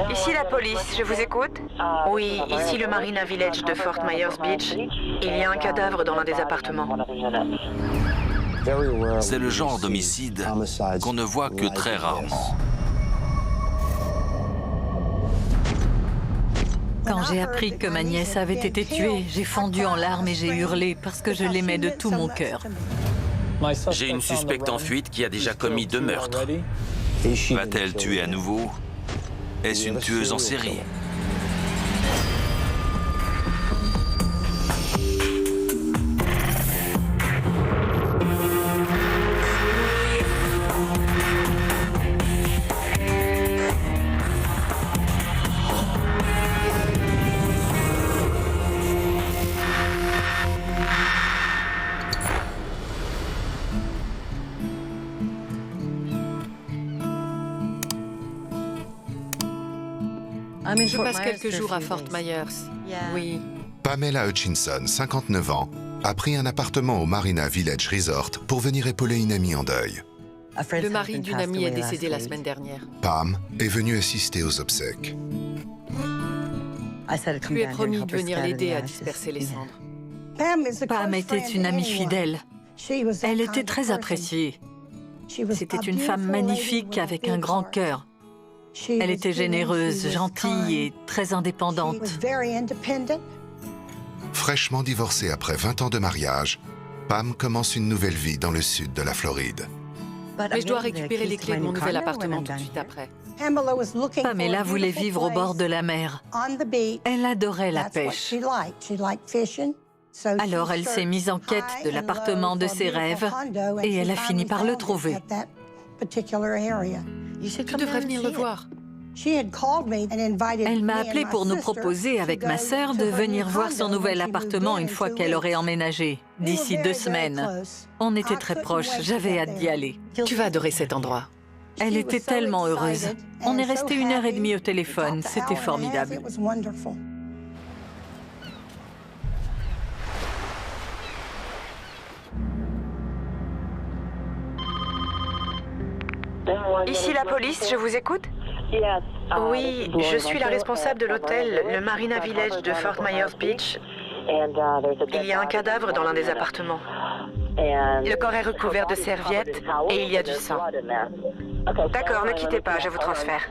Ici la police, je vous écoute? Oui, ici le Marina Village de Fort Myers Beach. Il y a un cadavre dans l'un des appartements. C'est le genre d'homicide qu'on ne voit que très rarement. Quand j'ai appris que ma nièce avait été tuée, j'ai fondu en larmes et j'ai hurlé parce que je l'aimais de tout mon cœur. J'ai une suspecte en fuite qui a déjà commis 2 meurtres. Va-t-elle tuer à nouveau? Est-ce une tueuse en série? Je passe quelques jours à Fort Myers. Oui. Pamela Hutchinson, 59 ans, a pris un appartement au Marina Village Resort pour venir épauler une amie en deuil. Le mari d'une amie est décédé la semaine dernière. Pam est venue assister aux obsèques. Je lui ai promis de venir l'aider à disperser les cendres. Pam était une amie fidèle. Elle était très appréciée. C'était une femme magnifique avec un grand cœur. Elle était généreuse, gentille et très indépendante. Fraîchement divorcée après 20 ans de mariage, Pam commence une nouvelle vie dans le sud de la Floride. Mais je dois récupérer les clés de mon nouvel appartement tout de suite après. Pamela voulait vivre au bord de la mer. Elle adorait la pêche. Alors elle s'est mise en quête de l'appartement de ses rêves et elle a fini par le trouver. Tu devrais venir le voir. Elle m'a appelé pour nous proposer, avec ma sœur, de venir voir son nouvel appartement une fois qu'elle aurait emménagé, d'ici 2 semaines. On était très proches, j'avais hâte d'y aller. Tu vas adorer cet endroit. Elle était tellement heureuse. On est resté 1h30 au téléphone, c'était formidable. Ici la police, je vous écoute? Oui, je suis la responsable de l'hôtel, le Marina Village de Fort Myers Beach. Il y a un cadavre dans l'un des appartements. Le corps est recouvert de serviettes et il y a du sang. D'accord, ne quittez pas, je vous transfère.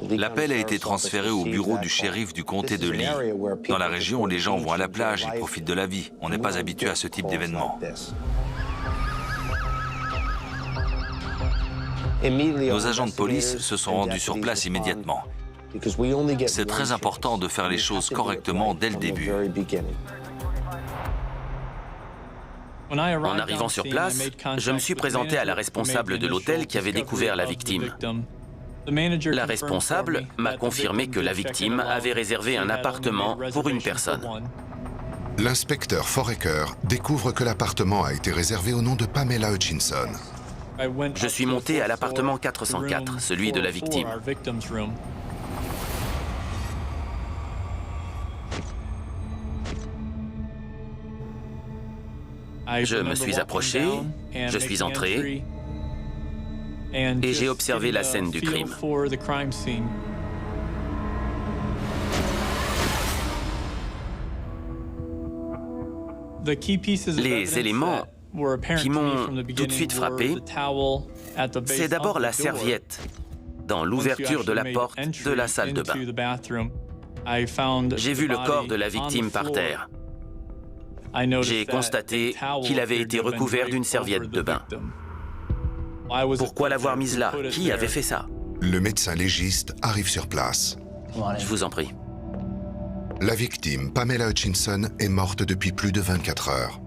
L'appel a été transféré au bureau du shérif du comté de Lee. Dans la région, les gens vont à la plage et profitent de la vie. On n'est pas habitué à ce type d'événement. Nos agents de police se sont rendus sur place immédiatement. C'est très important de faire les choses correctement dès le début. En arrivant sur place, je me suis présenté à la responsable de l'hôtel qui avait découvert la victime. La responsable m'a confirmé que la victime avait réservé un appartement pour une personne. L'inspecteur Foraker découvre que l'appartement a été réservé au nom de Pamela Hutchinson. Je suis monté à l'appartement 404, celui de la victime. Je me suis approché, je suis entré et j'ai observé la scène du crime. Les éléments qui m'ont tout de suite frappé, c'est d'abord la serviette dans l'ouverture de la porte de la salle de bain. J'ai vu le corps de la victime par terre. J'ai constaté qu'il avait été recouvert d'une serviette de bain. Pourquoi l'avoir mise là? Qui avait fait ça? Le médecin légiste arrive sur place. Je vous en prie. La victime, Pamela Hutchinson, est morte depuis plus de 24 heures.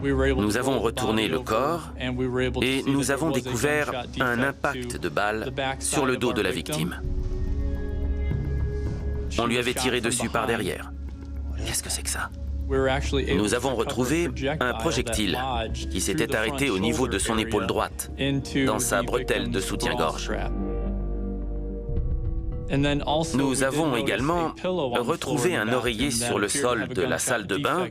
Nous avons retourné le corps et nous avons découvert un impact de balle sur le dos de la victime. On lui avait tiré dessus par derrière. Qu'est-ce que c'est que ça? Nous avons retrouvé un projectile qui s'était arrêté au niveau de son épaule droite, dans sa bretelle de soutien-gorge. Nous avons également retrouvé un oreiller sur le sol de la salle de bain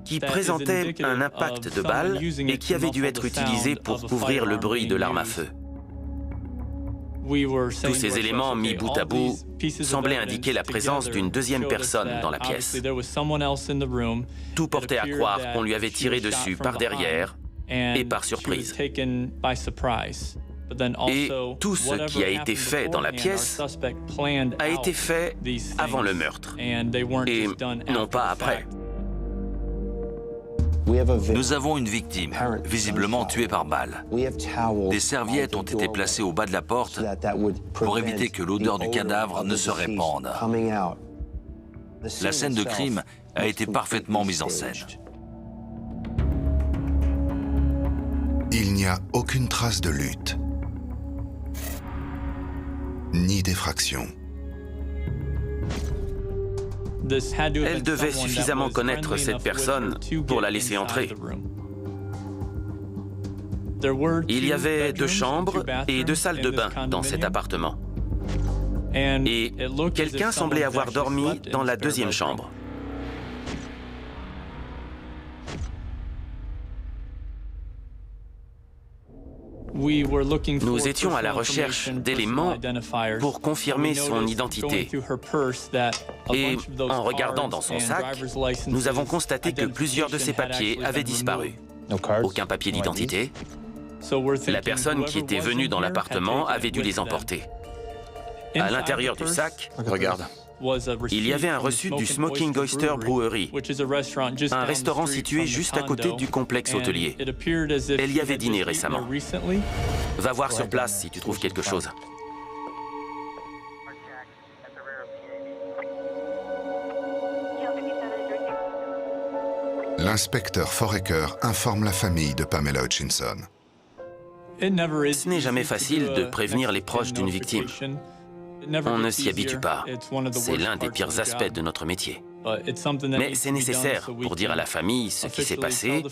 qui présentait un impact de balle et qui avait dû être utilisé pour couvrir le bruit de l'arme à feu. Tous ces éléments mis bout à bout semblaient indiquer la présence d'une deuxième personne dans la pièce. Tout portait à croire qu'on lui avait tiré dessus par derrière et par surprise. Et tout ce qui a été fait dans la pièce a été fait avant le meurtre, et non pas après. Nous avons une victime, visiblement tuée par balle. Des serviettes ont été placées au bas de la porte pour éviter que l'odeur du cadavre ne se répande. La scène de crime a été parfaitement mise en scène. Il n'y a aucune trace de lutte, ni d'effraction. Elle devait suffisamment connaître cette personne pour la laisser entrer. Il y avait 2 chambres et 2 salles de bain dans cet appartement. Et quelqu'un semblait avoir dormi dans la 2e chambre. Nous étions à la recherche d'éléments pour confirmer son identité. Et en regardant dans son sac, nous avons constaté que plusieurs de ses papiers avaient disparu. Aucun papier d'identité. La personne qui était venue dans l'appartement avait dû les emporter. À l'intérieur du sac, regarde, il y avait un reçu du Smoking Oyster Brewery, un restaurant situé juste à côté du complexe hôtelier. Elle y avait dîné récemment. Va voir sur place si tu trouves quelque chose. L'inspecteur Foraker informe la famille de Pamela Hutchinson. Ce n'est jamais facile de prévenir les proches d'une victime. On ne s'y habitue pas. C'est l'un des pires aspects de notre métier. Mais c'est nécessaire pour dire à la famille ce qui s'est passé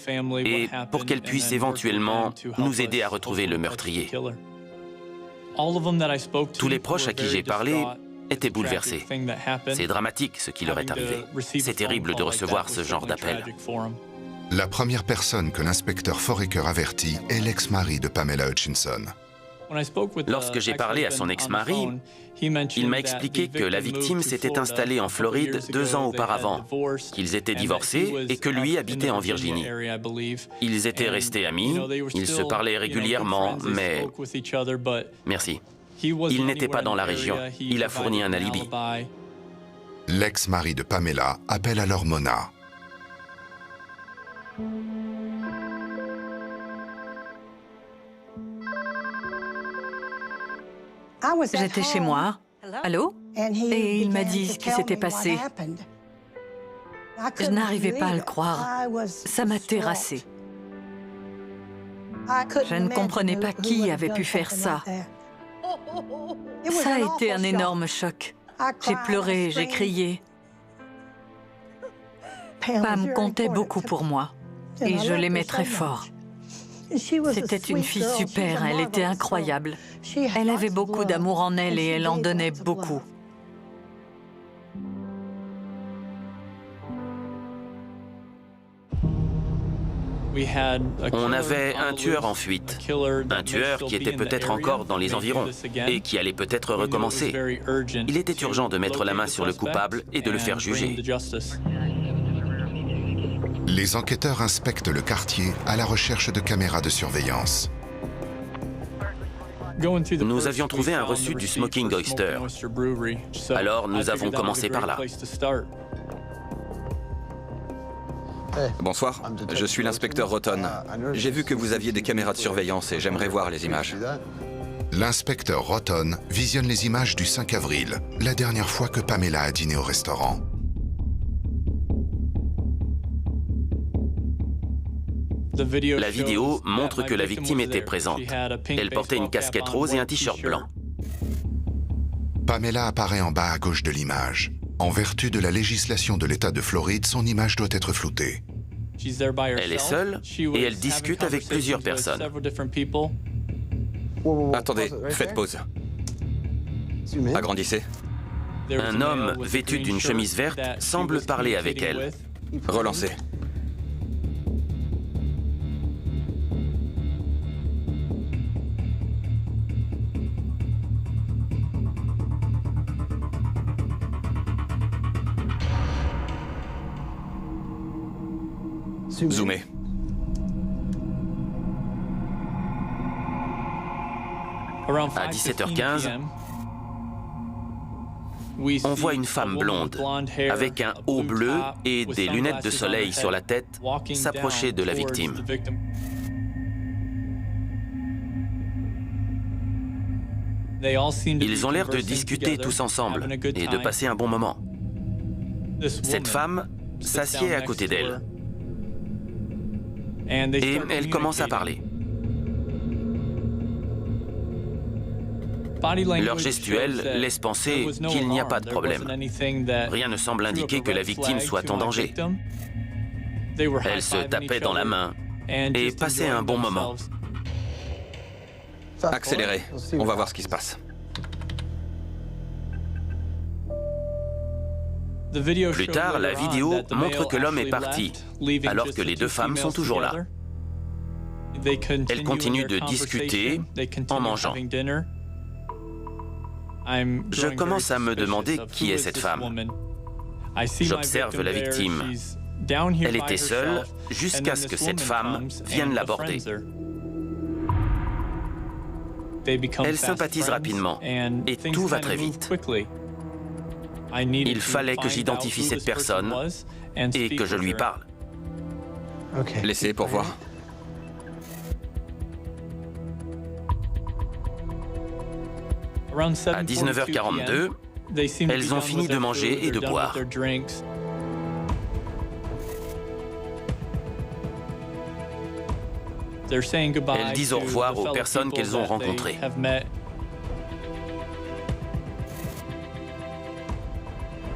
et pour qu'elle puisse éventuellement nous aider à retrouver le meurtrier. Tous les proches à qui j'ai parlé étaient bouleversés. C'est dramatique ce qui leur est arrivé. C'est terrible de recevoir ce genre d'appel. La première personne que l'inspecteur Foraker avertit est l'ex-mari de Pamela Hutchinson. Lorsque j'ai parlé à son ex-mari, il m'a expliqué que la victime s'était installée en Floride 2 ans auparavant, qu'ils étaient divorcés et que lui habitait en Virginie. Ils étaient restés amis, ils se parlaient régulièrement, mais... Merci. Il n'était pas dans la région. Il a fourni un alibi. L'ex-mari de Pamela appelle alors Mona. J'étais chez moi. Allô? Et il m'a dit ce qui s'était passé. Je n'arrivais pas à le croire. Ça m'a terrassée. Je ne comprenais pas qui avait pu faire ça. Ça a été un énorme choc. J'ai pleuré, j'ai crié. Pam comptait beaucoup pour moi. Et je l'aimais très fort. C'était une fille super, elle était incroyable. Elle avait beaucoup d'amour en elle et elle en donnait beaucoup. On avait un tueur en fuite, un tueur qui était peut-être encore dans les environs et qui allait peut-être recommencer. Il était urgent de mettre la main sur le coupable et de le faire juger. Les enquêteurs inspectent le quartier à la recherche de caméras de surveillance. Nous avions trouvé un reçu du Smoking Oyster. Alors nous avons commencé par là. Bonsoir, je suis l'inspecteur Roton. J'ai vu que vous aviez des caméras de surveillance et j'aimerais voir les images. L'inspecteur Roton visionne les images du 5 avril, la dernière fois que Pamela a dîné au restaurant. La vidéo montre que la victime était présente. Elle portait une casquette rose et un t-shirt blanc. Pamela apparaît en bas à gauche de l'image. En vertu de la législation de l'État de Floride, son image doit être floutée. Elle est seule et elle discute avec plusieurs personnes. Attendez, faites pause. Agrandissez. Un homme vêtu d'une chemise verte semble parler avec elle. Relancez. Zoomez. À 17h15, on voit une femme blonde, avec un haut bleu et des lunettes de soleil sur la tête, s'approcher de la victime. Ils ont l'air de discuter tous ensemble et de passer un bon moment. Cette femme s'assied à côté d'elle et elle commence à parler. Leur gestuelle laisse penser qu'il n'y a pas de problème. Rien ne semble indiquer que la victime soit en danger. Elle se tapait dans la main et passait un bon moment. Accélérez, on va voir ce qui se passe. Plus tard, la vidéo montre que l'homme est parti, alors que les deux femmes sont toujours là. Elles continuent de discuter en mangeant. Je commence à me demander qui est cette femme. J'observe la victime. Elle était seule jusqu'à ce que cette femme vienne l'aborder. Elle sympathise rapidement et tout va très vite. Il fallait que j'identifie cette personne et que je lui parle. Laissez pour voir. À 19h42, elles ont fini de manger et de boire. Elles disent au revoir aux personnes qu'elles ont rencontrées.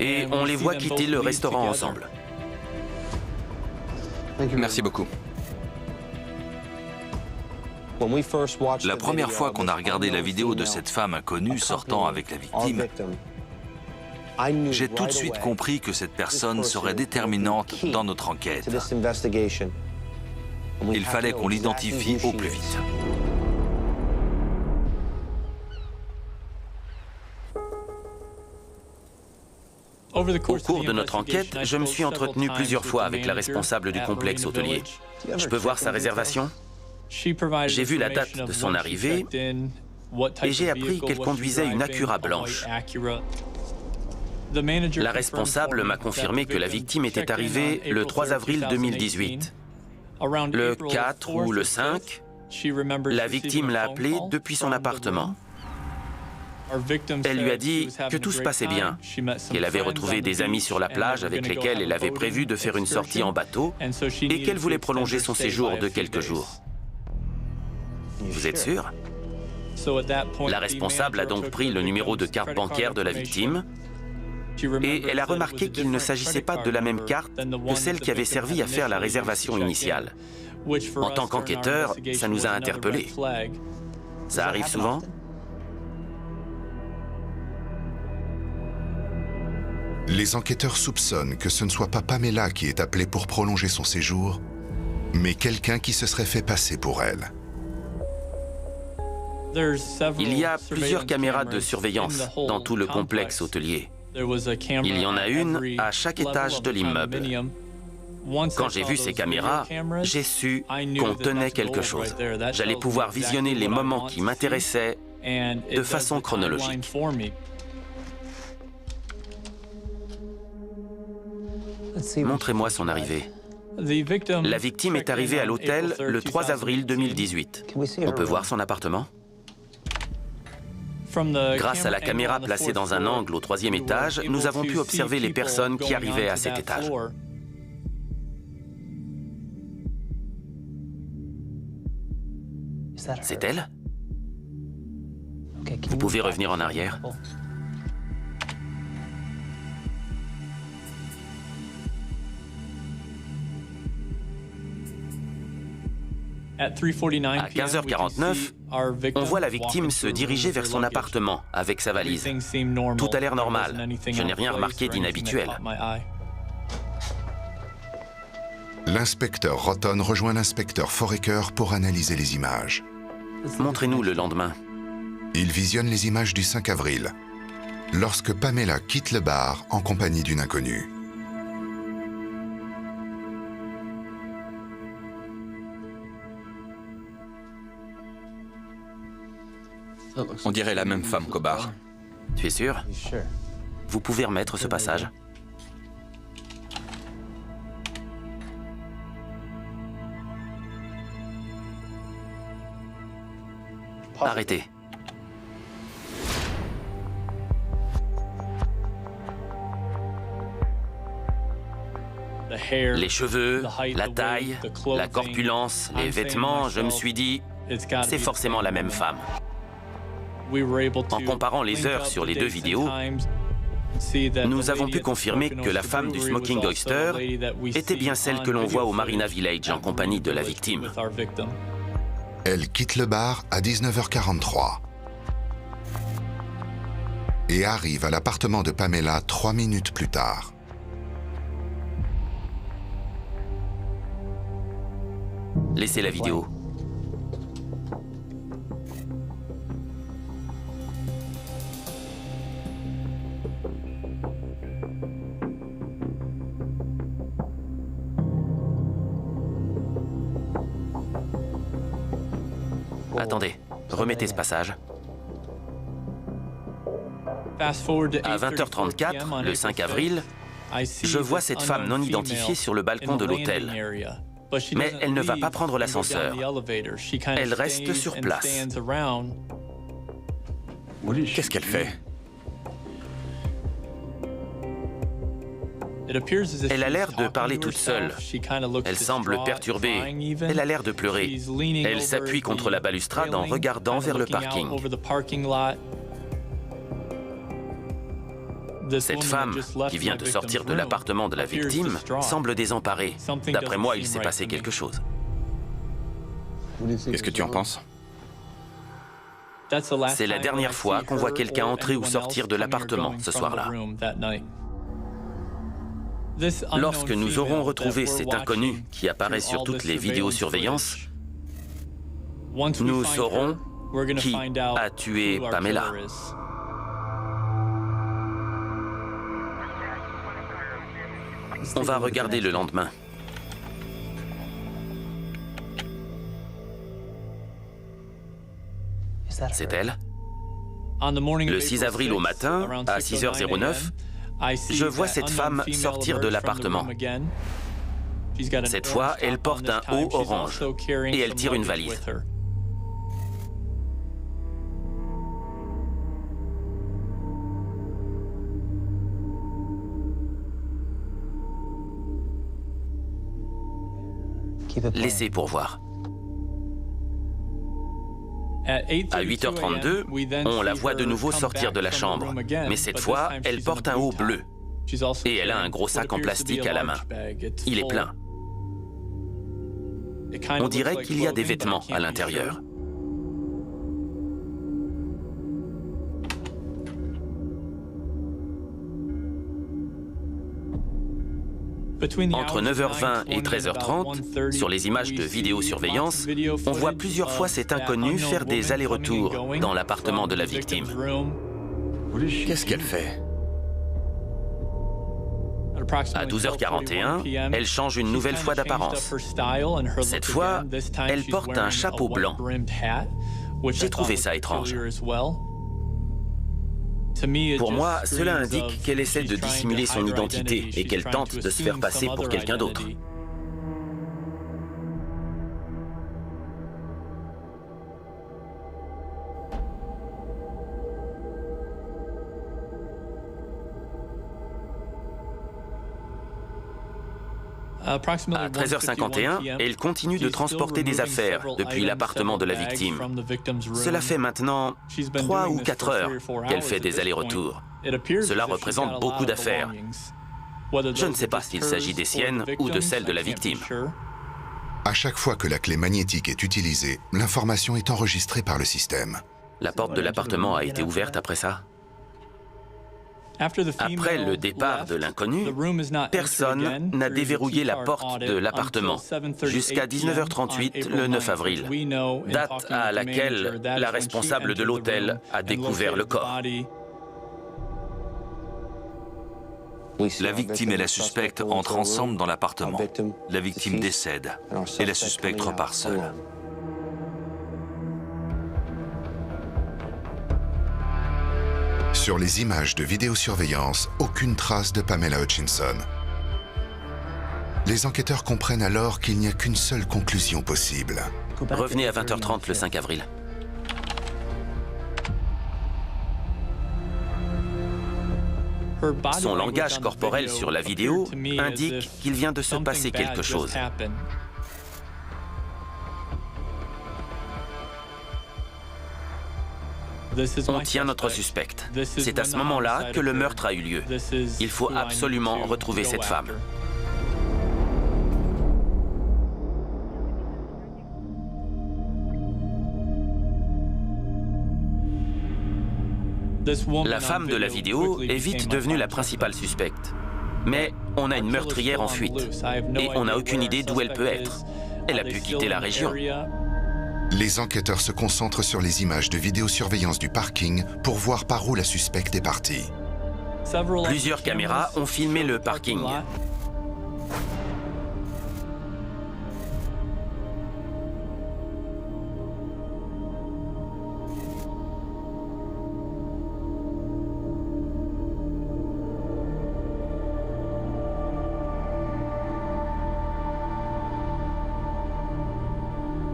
Et on les voit quitter le restaurant ensemble. Merci beaucoup. La première fois qu'on a regardé la vidéo de cette femme inconnue sortant avec la victime, j'ai tout de suite compris que cette personne serait déterminante dans notre enquête. Il fallait qu'on l'identifie au plus vite. Au cours de notre enquête, je me suis entretenu plusieurs fois avec la responsable du complexe hôtelier. Je peux voir sa réservation ? J'ai vu la date de son arrivée et j'ai appris qu'elle conduisait une Acura blanche. La responsable m'a confirmé que la victime était arrivée le 3 avril 2018. Le 4 ou le 5, la victime l'a appelée depuis son appartement. Elle lui a dit que tout se passait bien, qu'elle avait retrouvé des amis sur la plage avec lesquels elle avait prévu de faire une sortie en bateau et qu'elle voulait prolonger son séjour de quelques jours. Vous êtes sûr? La responsable a donc pris le numéro de carte bancaire de la victime et elle a remarqué qu'il ne s'agissait pas de la même carte que celle qui avait servi à faire la réservation initiale. En tant qu'enquêteur, ça nous a interpellés. Ça arrive souvent? Les enquêteurs soupçonnent que ce ne soit pas Pamela qui est appelée pour prolonger son séjour, mais quelqu'un qui se serait fait passer pour elle. Il y a plusieurs caméras de surveillance dans tout le complexe hôtelier. Il y en a une à chaque étage de l'immeuble. Quand j'ai vu ces caméras, j'ai su qu'on tenait quelque chose. J'allais pouvoir visionner les moments qui m'intéressaient de façon chronologique. Montrez-moi son arrivée. La victime est arrivée à l'hôtel le 3 avril 2018. On peut voir son appartement? Grâce à la caméra placée dans un angle au 3e étage, nous avons pu observer les personnes qui arrivaient à cet étage. C'est elle? Vous pouvez revenir en arrière? À 15h49, on voit la victime se diriger vers son appartement avec sa valise. Tout a l'air normal. Je n'ai rien remarqué d'inhabituel. L'inspecteur Roton rejoint l'inspecteur Foraker pour analyser les images. Montrez-nous le lendemain. Il visionne les images du 5 avril, lorsque Pamela quitte le bar en compagnie d'une inconnue. On dirait la même femme qu'au bar. Tu es sûr? Vous pouvez remettre ce passage? Arrêtez. Les cheveux, la taille, la corpulence, les vêtements, je me suis dit, c'est forcément la même femme. En comparant les heures sur les deux vidéos, nous avons pu confirmer que la femme du Smoking Oyster était bien celle que l'on voit au Marina Village en compagnie de la victime. Elle quitte le bar à 19h43 et arrive à l'appartement de Pamela 3 minutes plus tard. Laissez la vidéo. Attendez, remettez ce passage. À 20h34, le 5 avril, je vois cette femme non identifiée sur le balcon de l'hôtel. Mais elle ne va pas prendre l'ascenseur. Elle reste sur place. Qu'est-ce qu'elle fait? Elle a l'air de parler toute seule. Elle semble perturbée. Elle a l'air de pleurer. Elle s'appuie contre la balustrade en regardant vers le parking. Cette femme, qui vient de sortir de l'appartement de la victime, semble désemparée. D'après moi, il s'est passé quelque chose. Qu'est-ce que tu en penses? C'est la dernière fois qu'on voit quelqu'un entrer ou sortir de l'appartement ce soir-là. Lorsque nous aurons retrouvé cet inconnu qui apparaît sur toutes les vidéosurveillances, nous saurons qui a tué Pamela. On va regarder le lendemain. C'est elle. Le 6 avril au matin, à 6h09, je vois cette femme sortir de l'appartement. Cette fois, elle porte un haut orange et elle tire une valise. Laissez pour voir. À 8h32, on la voit de nouveau sortir de la chambre, mais cette fois, elle porte un haut bleu. Et elle a un gros sac en plastique à la main. Il est plein. On dirait qu'il y a des vêtements à l'intérieur. Entre 9h20 et 13h30, sur les images de vidéosurveillance, on voit plusieurs fois cet inconnu faire des allers-retours dans l'appartement de la victime. Qu'est-ce qu'elle fait? À 12h41, elle change une nouvelle fois d'apparence. Cette fois, elle porte un chapeau blanc. J'ai trouvé ça étrange. Pour moi, cela indique qu'elle essaie de dissimuler son identité et qu'elle tente de se faire passer pour quelqu'un d'autre. À 13h51, elle continue de transporter des affaires depuis l'appartement de la victime. Cela fait maintenant 3 ou 4 heures qu'elle fait des allers-retours. Cela représente beaucoup d'affaires. Je ne sais pas s'il s'agit des siennes ou de celles de la victime. À chaque fois que la clé magnétique est utilisée, l'information est enregistrée par le système. La porte de l'appartement a été ouverte après ça? Après le départ de l'inconnu, personne n'a déverrouillé la porte de l'appartement jusqu'à 19h38 le 9 avril, date à laquelle la responsable de l'hôtel a découvert le corps. La victime et la suspecte entrent ensemble dans l'appartement. La victime décède et la suspecte repart seule. Sur les images de vidéosurveillance, aucune trace de Pamela Hutchinson. Les enquêteurs comprennent alors qu'il n'y a qu'une seule conclusion possible. Revenez à 20h30 le 5 avril. Son langage corporel sur la vidéo indique qu'il vient de se passer quelque chose. On tient notre suspecte. C'est à ce moment-là que le meurtre a eu lieu. Il faut absolument retrouver cette femme. La femme de la vidéo est vite devenue la principale suspecte. Mais on a une meurtrière en fuite. Et on n'a aucune idée d'où elle peut être. Elle a pu quitter la région. Les enquêteurs se concentrent sur les images de vidéosurveillance du parking pour voir par où la suspecte est partie. Plusieurs caméras ont filmé le parking.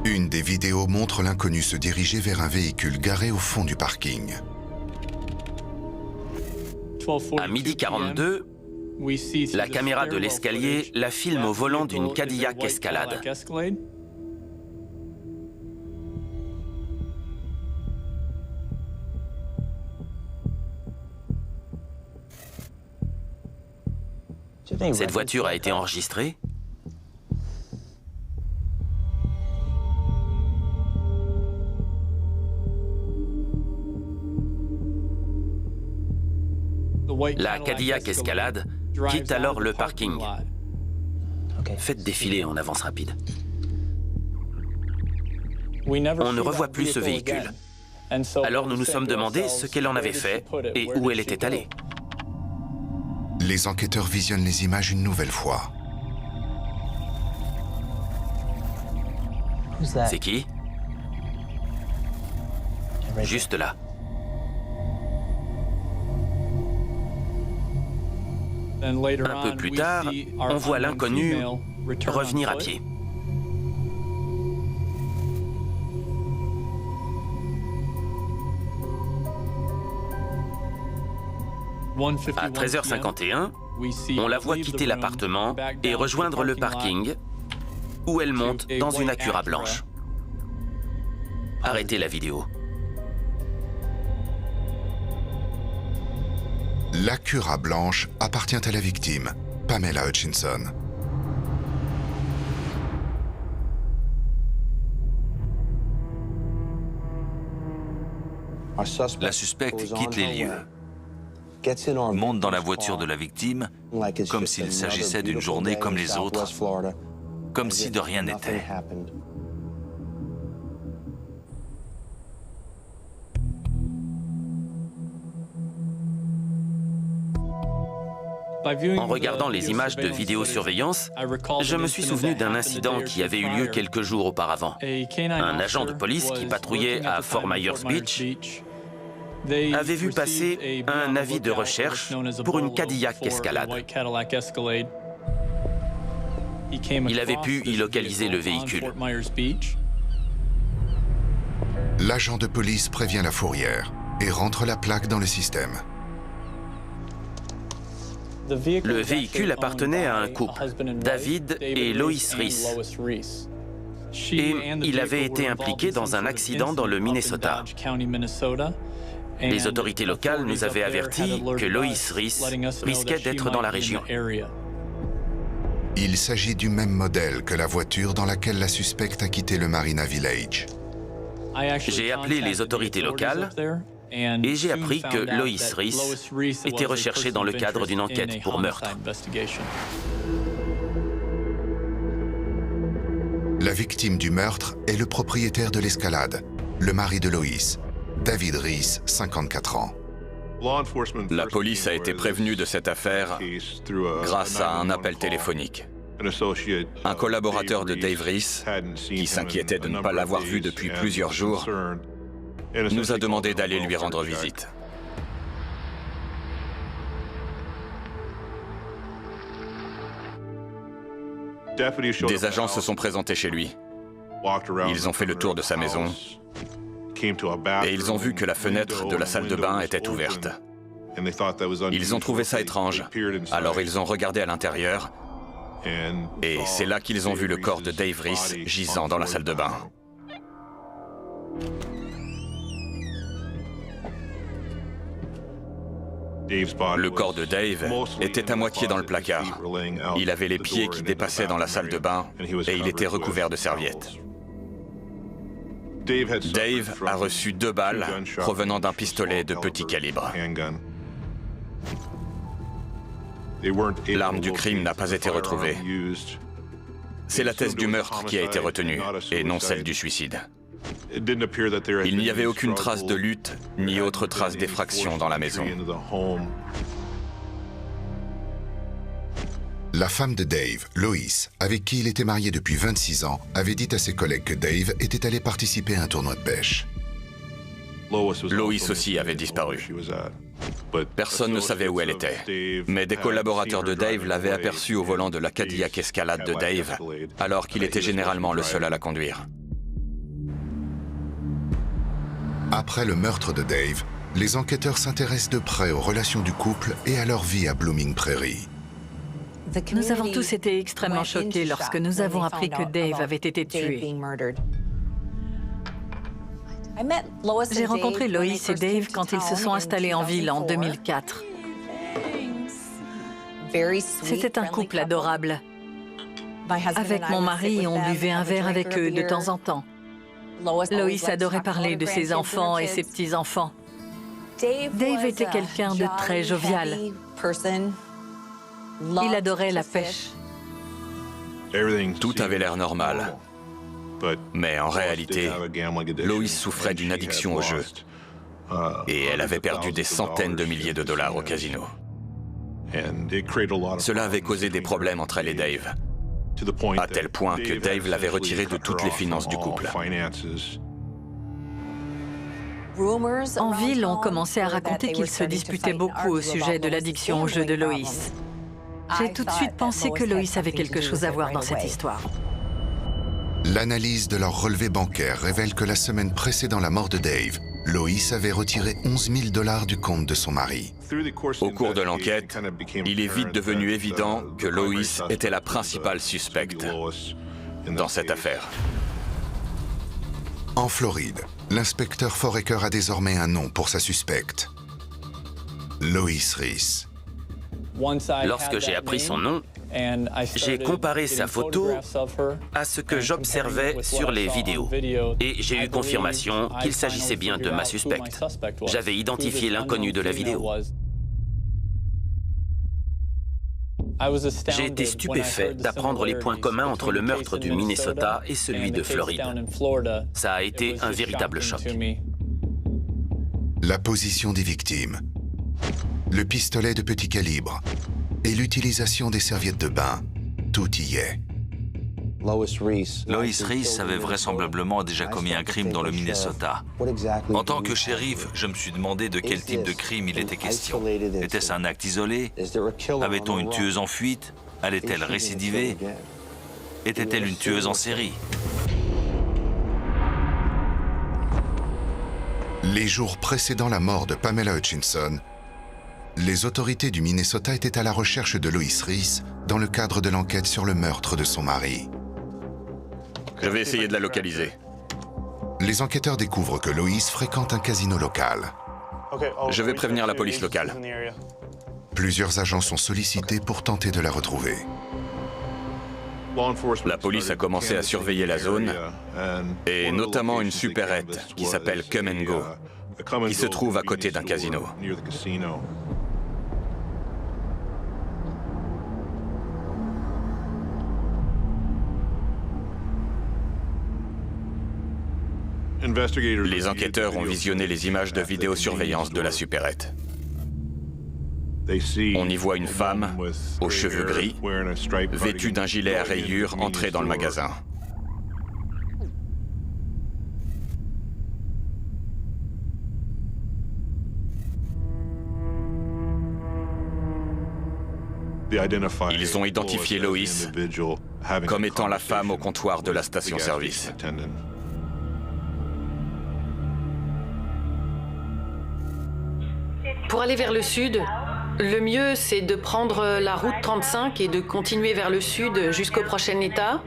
Une des vidéos montre l'inconnu se diriger vers un véhicule garé au fond du parking. À 12h42, la caméra de l'escalier la filme au volant d'une Cadillac Escalade. Cette voiture a été enregistrée. La Cadillac Escalade quitte alors le parking. Faites défiler en avance rapide. On ne revoit plus ce véhicule. Alors nous nous sommes demandé ce qu'elle en avait fait et où elle était allée. Les enquêteurs visionnent les images une nouvelle fois. C'est qui? Juste là. Un peu plus tard, on voit l'inconnu revenir à pied. À 13h51, on la voit quitter l'appartement et rejoindre le parking où elle monte dans une Acura blanche. Arrêtez la vidéo. L'Acura blanche appartient à la victime, Pamela Hutchinson. La suspecte quitte les lieux, monte dans la voiture de la victime, comme s'il s'agissait d'une journée comme les autres, comme si de rien n'était. En regardant les images de vidéosurveillance, je me suis souvenu d'un incident qui avait eu lieu quelques jours auparavant. Un agent de police qui patrouillait à Fort Myers Beach avait vu passer un avis de recherche pour une Cadillac Escalade. Il avait pu y localiser le véhicule. L'agent de police prévient la fourrière et rentre la plaque dans le système. Le véhicule appartenait à un couple, David et Lois Reese. Et il avait été impliqué dans un accident dans le Minnesota. Les autorités locales nous avaient averti que Lois Reese risquait d'être dans la région. Il s'agit du même modèle que la voiture dans laquelle la suspecte a quitté le Marina Village. J'ai appelé les autorités locales et j'ai appris que Lois Reese était recherchée dans le cadre d'une enquête pour meurtre. La victime du meurtre est le propriétaire de l'Escalade, le mari de Lois, David Reese, 54 ans. La police a été prévenue de cette affaire grâce à un appel téléphonique. Un collaborateur de Dave Reese, qui s'inquiétait de ne pas l'avoir vu depuis plusieurs jours, nous a demandé d'aller lui rendre visite. Des agents se sont présentés chez lui. Ils ont fait le tour de sa maison et ils ont vu que la fenêtre de la salle de bain était ouverte. Ils ont trouvé ça étrange, alors ils ont regardé à l'intérieur et c'est là qu'ils ont vu le corps de Dave Reese gisant dans la salle de bain. Le corps de Dave était à moitié dans le placard. Il avait les pieds qui dépassaient dans la salle de bain et il était recouvert de serviettes. Dave a reçu 2 balles provenant d'un pistolet de petit calibre. L'arme du crime n'a pas été retrouvée. C'est la thèse du meurtre qui a été retenue, et non celle du suicide. Il n'y avait aucune trace de lutte, ni autre trace d'effraction dans la maison. La femme de Dave, Lois, avec qui il était marié depuis 26 ans, avait dit à ses collègues que Dave était allé participer à un tournoi de pêche. Lois aussi avait disparu. Personne ne savait où elle était, mais des collaborateurs de Dave l'avaient aperçue au volant de la Cadillac Escalade de Dave, alors qu'il était généralement le seul à la conduire. Après le meurtre de Dave, les enquêteurs s'intéressent de près aux relations du couple et à leur vie à Blooming Prairie. Nous avons tous été extrêmement choqués lorsque nous avons appris que Dave avait été tué. J'ai rencontré Lois et Dave quand ils se sont installés en ville en 2004. C'était un couple adorable. Avec mon mari, on buvait un verre avec eux de temps en temps. Lois adorait parler de ses enfants et ses petits-enfants. Dave était quelqu'un de très jovial. Il adorait la pêche. Tout avait l'air normal. Mais en réalité, Lois souffrait d'une addiction au jeu. Et elle avait perdu des centaines de milliers de dollars au casino. Cela avait causé des problèmes entre elle et Dave, à tel point que Dave l'avait retirée de toutes les finances du couple. En ville, on commençait à raconter qu'ils se disputaient beaucoup au sujet de l'addiction au jeu de Lois. J'ai tout de suite pensé que Lois avait quelque chose à voir dans cette histoire. L'analyse de leur relevé bancaire révèle que la semaine précédant la mort de Dave, Lois avait retiré 11 000 $ du compte de son mari. Au cours de l'enquête, il est vite devenu évident que Lois était la principale suspecte dans cette affaire. En Floride, l'inspecteur Foraker a désormais un nom pour sa suspecte. Lois Reese. Lorsque j'ai appris son nom, j'ai comparé sa photo à ce que j'observais sur les vidéos et j'ai eu confirmation qu'il s'agissait bien de ma suspecte. J'avais identifié l'inconnu de la vidéo. J'ai été stupéfait d'apprendre les points communs entre le meurtre du Minnesota et celui de Floride. Ça a été un véritable choc. La position des victimes, le pistolet de petit calibre et l'utilisation des serviettes de bain, tout y est. Lois Reese avait vraisemblablement déjà commis un crime dans le Minnesota. En tant que shérif, je me suis demandé de quel type de crime il était question. Était-ce un acte isolé? Avait-on une tueuse en fuite? Allait-elle récidiver? Était-elle une tueuse en série? Les jours précédant la mort de Pamela Hutchinson, les autorités du Minnesota étaient à la recherche de Lois Reese dans le cadre de l'enquête sur le meurtre de son mari. Je vais essayer de la localiser. Les enquêteurs découvrent que Lois fréquente un casino local. Je vais prévenir la police locale. Plusieurs agents sont sollicités pour tenter de la retrouver. La police a commencé à surveiller la zone, et notamment une supérette qui s'appelle Come and Go, qui se trouve à côté d'un casino. Les enquêteurs ont visionné les images de vidéosurveillance de la supérette. On y voit une femme, aux cheveux gris, vêtue d'un gilet à rayures, entrer dans le magasin. Ils ont identifié Lois comme étant la femme au comptoir de la station-service. Pour aller vers le sud, le mieux, c'est de prendre la route 35 et de continuer vers le sud jusqu'au prochain État.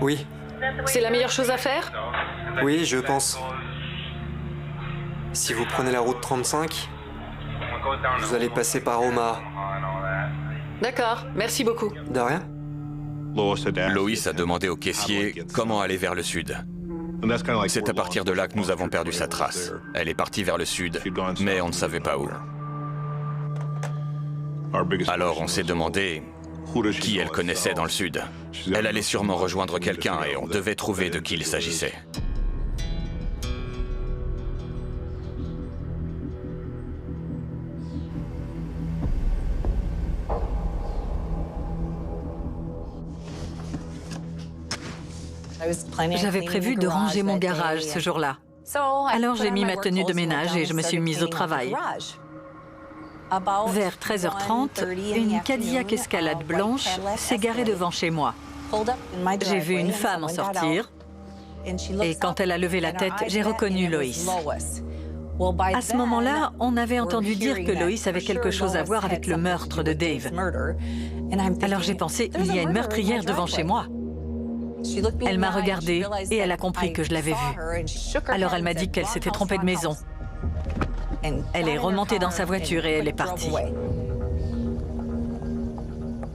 Oui. C'est la meilleure chose à faire? Oui, je pense. Si vous prenez la route 35, vous allez passer par Omaha. D'accord, merci beaucoup. De rien. Loïs a demandé au caissier comment aller vers le sud. C'est à partir de là que nous avons perdu sa trace. Elle est partie vers le sud, mais on ne savait pas où. Alors on s'est demandé qui elle connaissait dans le sud. Elle allait sûrement rejoindre quelqu'un et on devait trouver de qui il s'agissait. J'avais prévu de ranger mon garage ce jour-là. Alors j'ai mis ma tenue de ménage et je me suis mise au travail. Vers 13h30, une Cadillac Escalade blanche s'est garée devant chez moi. J'ai vu une femme en sortir et quand elle a levé la tête, j'ai reconnu Loïs. À ce moment-là, on avait entendu dire que Loïs avait quelque chose à voir avec le meurtre de Dave. Alors j'ai pensé, il y a une meurtrière devant chez moi. Elle m'a regardée et elle a compris que je l'avais vue. Alors elle m'a dit qu'elle s'était trompée de maison. Elle est remontée dans sa voiture et elle est partie.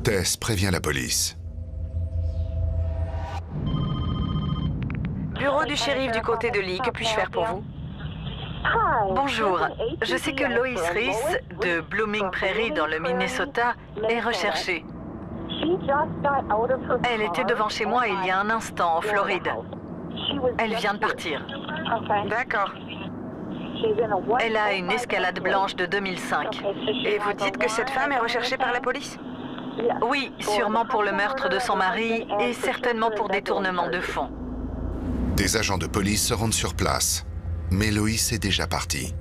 Tess prévient la police. Bureau du shérif du comté de Lee, que puis-je faire pour vous? Bonjour, je sais que Lois Reese, de Blooming Prairie dans le Minnesota, est recherchée. Elle était devant chez moi il y a un instant, en Floride. Elle vient de partir. D'accord. Elle a une Escalade blanche de 2005. Et vous dites que cette femme est recherchée par la police? Oui, sûrement pour le meurtre de son mari et certainement pour détournement de fonds. Des agents de police se rendent sur place, mais Loïs est déjà partie.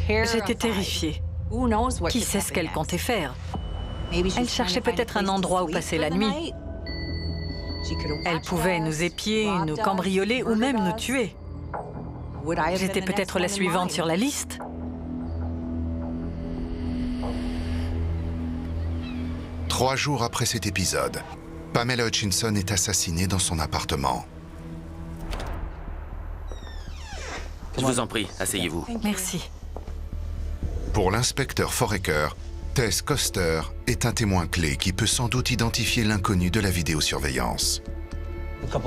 J'étais terrifiée. Qui sait ce qu'elle comptait faire? Elle cherchait peut-être un endroit où passer la nuit. Elle pouvait nous épier, nous cambrioler ou même nous tuer. J'étais peut-être la suivante sur la liste. Trois jours après cet épisode, Pamela Hutchinson est assassinée dans son appartement. Je vous en prie, asseyez-vous. Merci. Pour l'inspecteur Foraker, Tess Coster est un témoin clé qui peut sans doute identifier l'inconnu de la vidéosurveillance.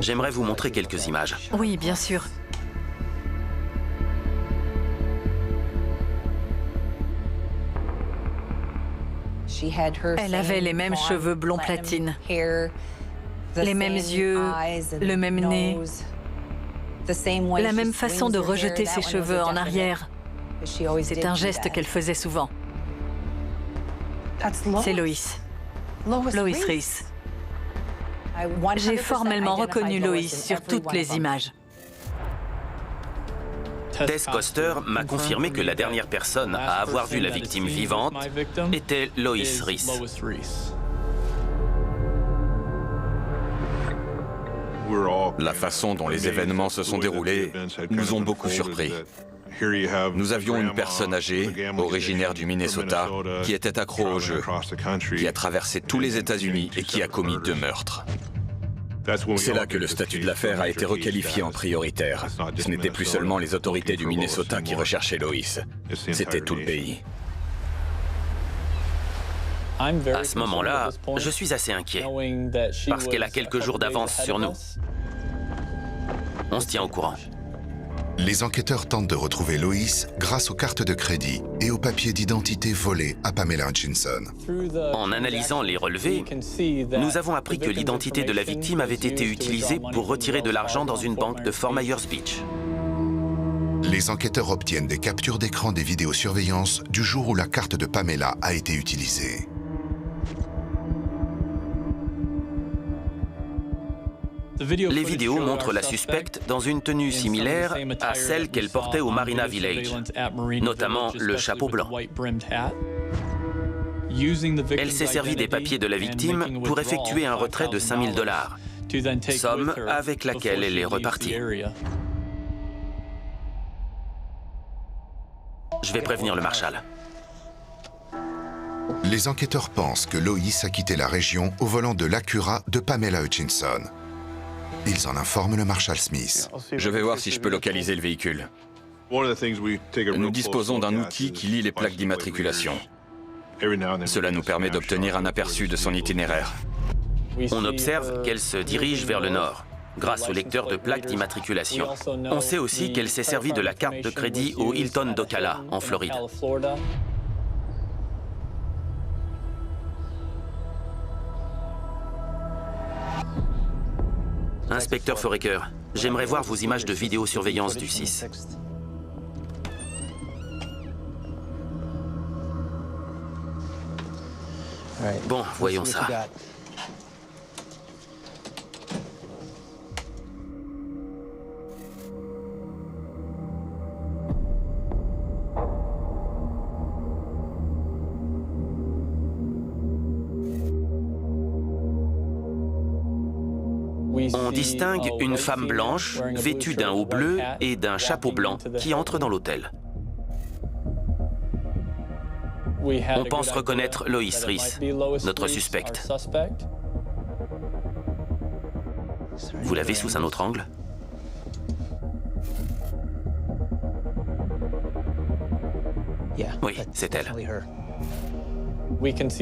J'aimerais vous montrer quelques images. Oui, bien sûr. Elle avait les mêmes cheveux blond platine, les mêmes yeux, le même nez, la même façon de rejeter ses cheveux en arrière. C'est un geste qu'elle faisait souvent. C'est Loïs. Lois Reese. J'ai formellement reconnu Loïs sur toutes les images. Tess Coster m'a confirmé que la dernière personne à avoir vu la victime vivante était Lois Reese. La façon dont les événements se sont déroulés nous ont beaucoup surpris. Nous avions une personne âgée, originaire du Minnesota, qui était accro au jeu, qui a traversé tous les États-Unis et qui a commis 2 meurtres. C'est là que le statut de l'affaire a été requalifié en prioritaire. Ce n'était plus seulement les autorités du Minnesota qui recherchaient Loïs, c'était tout le pays. À ce moment-là, je suis assez inquiet, parce qu'elle a quelques jours d'avance sur nous. On se tient au courant. Les enquêteurs tentent de retrouver Loïs grâce aux cartes de crédit et aux papiers d'identité volés à Pamela Hutchinson. En analysant les relevés, nous avons appris que l'identité de la victime avait été utilisée pour retirer de l'argent dans une banque de Fort Myers Beach. Les enquêteurs obtiennent des captures d'écran des vidéosurveillances du jour où la carte de Pamela a été utilisée. Les vidéos montrent la suspecte dans une tenue similaire à celle qu'elle portait au Marina Village, notamment le chapeau blanc. Elle s'est servie des papiers de la victime pour effectuer un retrait de 5 000 $, somme avec laquelle elle est repartie. Je vais prévenir le marshal. Les enquêteurs pensent que Lois a quitté la région au volant de l'Acura de Pamela Hutchinson. Ils en informent le marshal Smith. Je vais voir si je peux localiser le véhicule. Nous disposons d'un outil qui lit les plaques d'immatriculation. Cela nous permet d'obtenir un aperçu de son itinéraire. On observe qu'elle se dirige vers le nord, grâce au lecteur de plaques d'immatriculation. On sait aussi qu'elle s'est servie de la carte de crédit au Hilton d'Ocala, en Floride. Inspecteur Foraker, j'aimerais voir vos images de vidéosurveillance du 6. Bon, voyons ça. On distingue une femme blanche, vêtue d'un haut bleu et d'un chapeau blanc, qui entre dans l'hôtel. On pense reconnaître Lois Reese, notre suspecte. Vous l'avez sous un autre angle? Oui, c'est elle.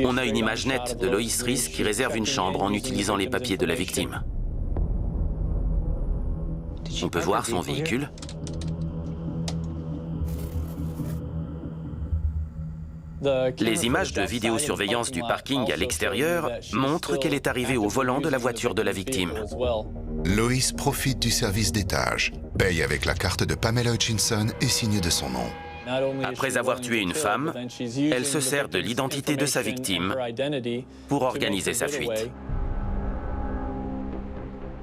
On a une image nette de Lois Reese qui réserve une chambre en utilisant les papiers de la victime. On peut voir son véhicule. Les images de vidéosurveillance du parking à l'extérieur montrent qu'elle est arrivée au volant de la voiture de la victime. Lois profite du service d'étage, paye avec la carte de Pamela Hutchinson et signe de son nom. Après avoir tué une femme, elle se sert de l'identité de sa victime pour organiser sa fuite.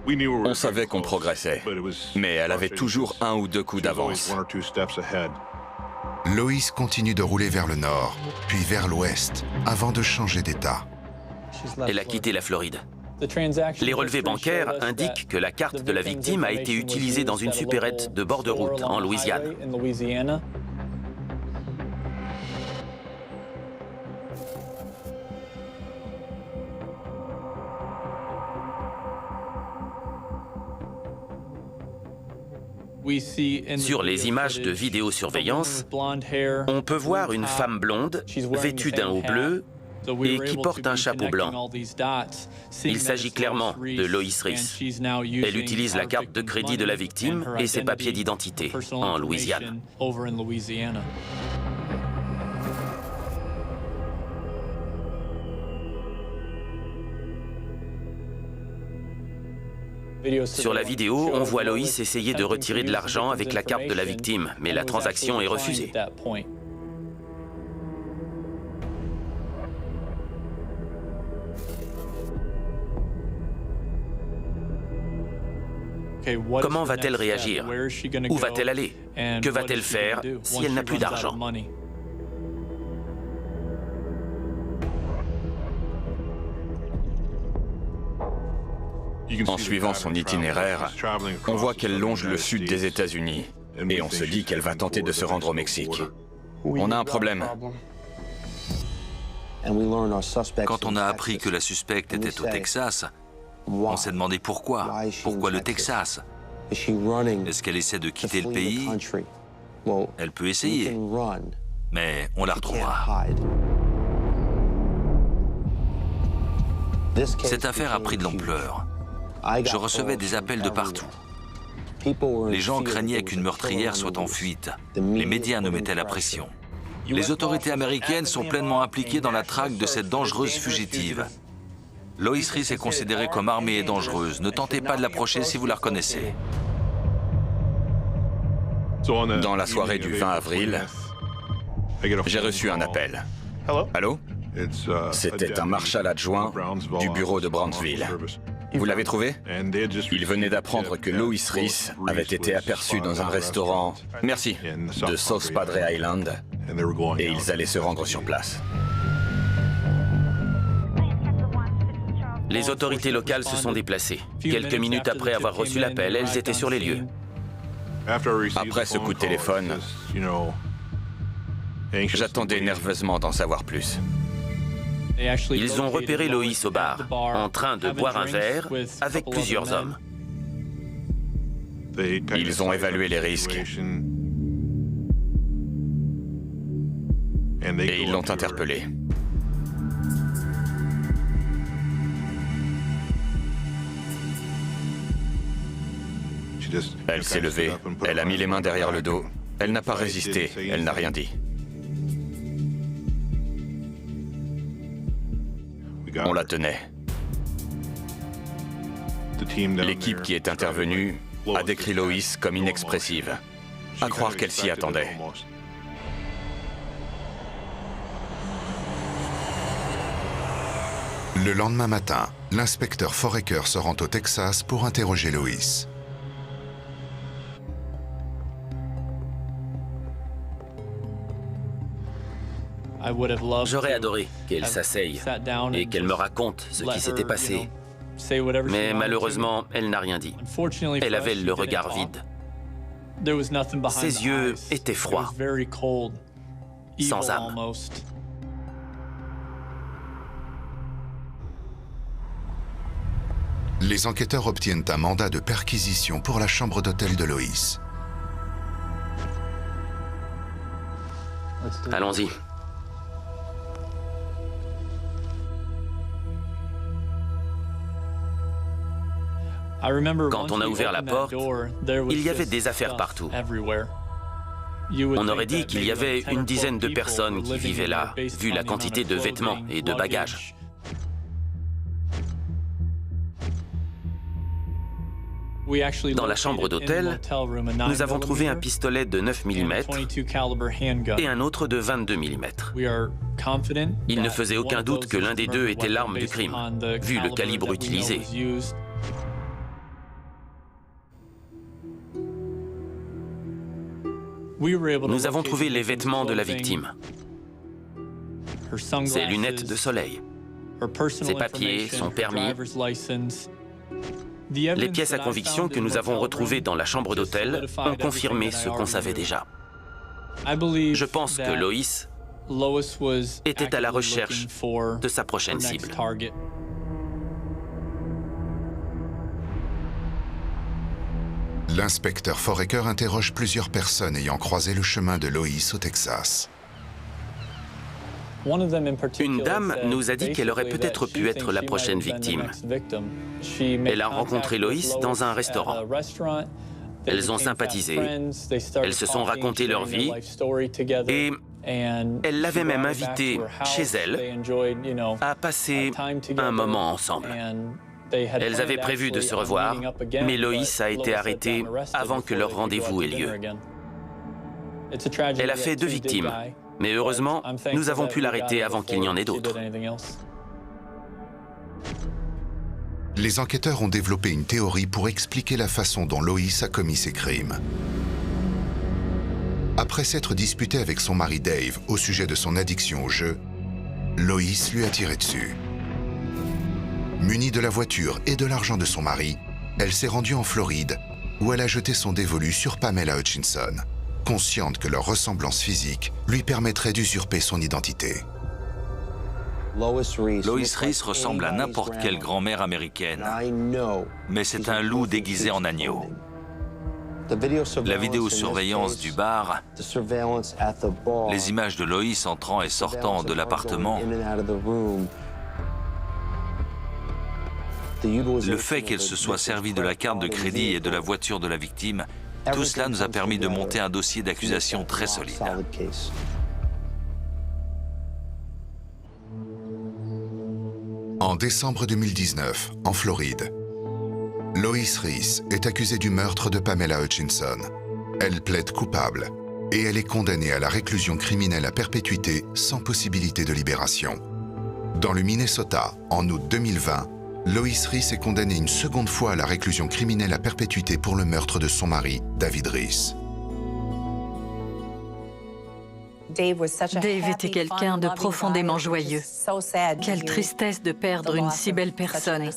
On savait qu'on progressait, mais elle avait toujours 1 ou 2 coups d'avance. Lois continue de rouler vers le nord, puis vers l'ouest, avant de changer d'état. Elle a quitté la Floride. Les relevés bancaires indiquent que la carte de la victime a été utilisée dans une supérette de bord de route en Louisiane. Sur les images de vidéosurveillance, on peut voir une femme blonde, vêtue d'un haut bleu et qui porte un chapeau blanc. Il s'agit clairement de Lois Reese. Elle utilise la carte de crédit de la victime et ses papiers d'identité en Louisiane. Sur la vidéo, on voit Lois essayer de retirer de l'argent avec la carte de la victime, mais la transaction est refusée. Comment va-t-elle réagir? Où va-t-elle aller? Que va-t-elle faire si elle n'a plus d'argent? En suivant son itinéraire, on voit qu'elle longe le sud des États-Unis et on se dit qu'elle va tenter de se rendre au Mexique. On a un problème. Quand on a appris que la suspecte était au Texas, on s'est demandé pourquoi. Pourquoi le Texas? Est-ce qu'elle essaie de quitter le pays? Elle peut essayer, mais on la retrouvera. Cette affaire a pris de l'ampleur. Je recevais des appels de partout. Les gens craignaient qu'une meurtrière soit en fuite. Les médias nous mettaient la pression. Les autorités américaines sont pleinement impliquées dans la traque de cette dangereuse fugitive. Lois Reese est considérée comme armée et dangereuse. Ne tentez pas de l'approcher si vous la reconnaissez. Dans la soirée du 20 avril, j'ai reçu un appel. Allô? C'était un marshal adjoint du bureau de Brownsville. Vous l'avez trouvé? Il venait d'apprendre que Lois Reese avait été aperçue dans un restaurant, merci, de South Padre Island, et ils allaient se rendre sur place. Les autorités locales se sont déplacées. Quelques minutes après avoir reçu l'appel, elles étaient sur les lieux. Après ce coup de téléphone, j'attendais nerveusement d'en savoir plus. Ils ont repéré Loïs au bar, en train de boire un verre avec plusieurs hommes. Ils ont évalué les risques et ils l'ont interpellé. Elle s'est levée, elle a mis les mains derrière le dos. Elle n'a pas résisté, elle n'a rien dit. On la tenait. L'équipe qui est intervenue a décrit Loïs comme inexpressive. À croire qu'elle s'y attendait. Le lendemain matin, l'inspecteur Foraker se rend au Texas pour interroger Loïs. J'aurais adoré qu'elle s'asseye et qu'elle me raconte ce qui s'était passé. Mais malheureusement, elle n'a rien dit. Elle avait le regard vide. Ses yeux étaient froids, sans âme. Les enquêteurs obtiennent un mandat de perquisition pour la chambre d'hôtel de Loïs. Allons-y. Quand on a ouvert la porte, il y avait des affaires partout. On aurait dit qu'il y avait une dizaine de personnes qui vivaient là, vu la quantité de vêtements et de bagages. Dans la chambre d'hôtel, nous avons trouvé un pistolet de 9 mm et un autre de 22 mm. Il ne faisait aucun doute que l'un des deux était l'arme du crime, vu le calibre utilisé. Nous avons trouvé les vêtements de la victime, ses lunettes de soleil, ses papiers, son permis. Les pièces à conviction que nous avons retrouvées dans la chambre d'hôtel ont confirmé ce qu'on savait déjà. Je pense que Loïs était à la recherche de sa prochaine cible. L'inspecteur Foraker interroge plusieurs personnes ayant croisé le chemin de Loïs au Texas. Une dame nous a dit qu'elle aurait peut-être pu être la prochaine victime. Elle a rencontré Loïs dans un restaurant. Elles ont sympathisé, elles se sont raconté leur vie et elle l'avait même invité chez elle à passer un moment ensemble. Elles avaient prévu de se revoir, mais Loïs a été arrêtée avant que leur rendez-vous ait lieu. Elle a fait 2 victimes, mais heureusement, nous avons pu l'arrêter avant qu'il n'y en ait d'autres. Les enquêteurs ont développé une théorie pour expliquer la façon dont Loïs a commis ses crimes. Après s'être disputée avec son mari Dave au sujet de son addiction au jeu, Loïs lui a tiré dessus. Munie de la voiture et de l'argent de son mari, elle s'est rendue en Floride, où elle a jeté son dévolu sur Pamela Hutchinson, consciente que leur ressemblance physique lui permettrait d'usurper son identité. Lois Reese ressemble à n'importe quelle grand-mère américaine, mais c'est un loup déguisé en agneau. La vidéosurveillance du bar, les images de Loïs entrant et sortant de l'appartement, le fait qu'elle se soit servie de la carte de crédit et de la voiture de la victime, tout cela nous a permis de monter un dossier d'accusation très solide. En décembre 2019, en Floride, Lois Reese est accusée du meurtre de Pamela Hutchinson. Elle plaide coupable et elle est condamnée à la réclusion criminelle à perpétuité sans possibilité de libération. Dans le Minnesota, en août 2020, Lois Reese est condamnée une seconde fois à la réclusion criminelle à perpétuité pour le meurtre de son mari, David Reese. Dave était quelqu'un de profondément joyeux. Quelle tristesse de perdre une si belle personne.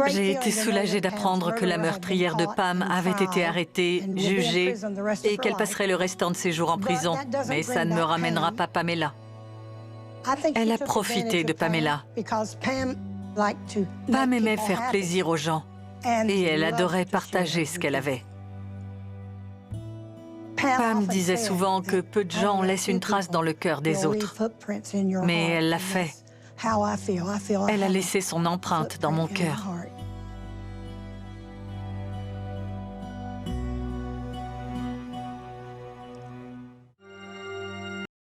J'ai été soulagée d'apprendre que la meurtrière de Pam avait été arrêtée, jugée et qu'elle passerait le restant de ses jours en prison. Mais ça ne me ramènera pas Pamela. Elle a profité de Pamela. Pam aimait faire plaisir aux gens et elle adorait partager ce qu'elle avait. Pam disait souvent que peu de gens laissent une trace dans le cœur des autres. Mais elle l'a fait. Elle a laissé son empreinte dans mon cœur.